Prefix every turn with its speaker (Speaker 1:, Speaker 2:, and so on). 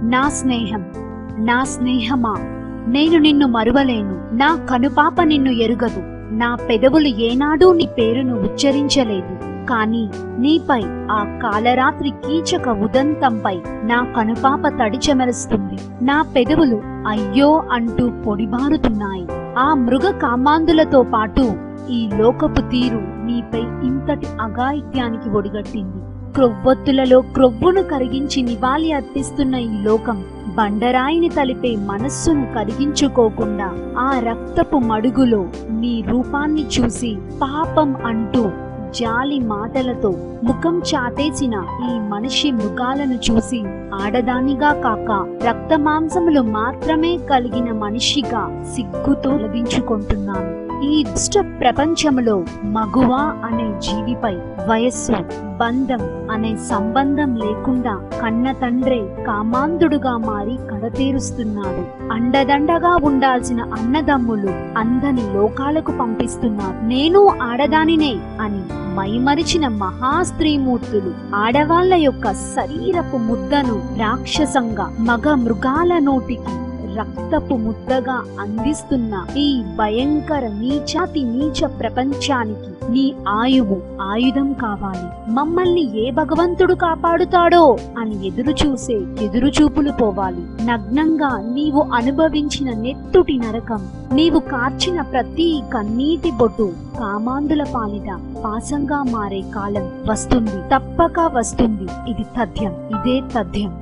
Speaker 1: నా స్నేహం, నా స్నేహమా, నేను నిన్ను మరువలేను. నా కనుపాప నిన్ను ఎరుగదు. నా పెదవులు ఏనాడూ నీ పేరును ఉచ్చరించలేదు. కాని నీపై ఆ కాలరాత్రి కీచక ఉదంతంపై నా కనుపాప తడిచెమరుస్తుంది. నా పెదవులు అయ్యో అంటూ పొడిబారుతున్నాయి. ఆ మృగ కామాంధులతో పాటు ఈ లోకపు తీరు నీపై ఇంతటి అఘాయిత్యానికి ఒడిగట్టింది. క్రొవ్వొత్తులలో క్రొవ్వును కరిగించి నివాళి అర్పిస్తున్న ఈ లోకం బండరాయిని తలిపే మనస్సును కరిగించుకోకుండా ఆ రక్తపు మడుగులో నీ రూపాన్ని చూసి పాపం అంటూ జాలి మాటలతో ముఖం చాటేసిన ఈ మనిషి మృగాలను చూసి ఆడదానిగా కాక రక్తమాంసములు మాత్రమే కలిగిన మనిషిగా సిగ్గుతో లభించుకుంటున్నాను. ఈ దుష్ట ప్రపంచములో మగువ అనే జీవిపై వయస్సు, బంధం అనే సంబంధం లేకుండా కన్న తండ్రే కామాంధుడుగా మారి కడతీరుస్తున్నాడు. అండదండగా ఉండాల్సిన అన్నదమ్ములు అందని లోకాలకు పంపిస్తున్నారు. నేను ఆడదానినే అని మైమరిచిన మహాస్త్రీమూర్తులు ఆడవాళ్ల యొక్క శరీరపు ముద్దను రాక్షసంగా మగ మృగాల నోటికి రక్తపు ముద్దగా అందిస్తున్న ఈ భయంకర నీచాతి నీచ ప్రపంచానికి నీ ఆయువు ఆయుధం కావాలి. మమ్మల్ని ఏ భగవంతుడు కాపాడుతాడో అని ఎదురుచూపులు పోవాలి. నగ్నంగా నీవు అనుభవించిన నెత్తుటి నరకం, నీవు కార్చిన ప్రతి కన్నీటి బొట్టు కామాంధుల పాలిట పాసంగా మారే కాలం వస్తుంది, తప్పక వస్తుంది. ఇది తథ్యం, ఇదే తథ్యం.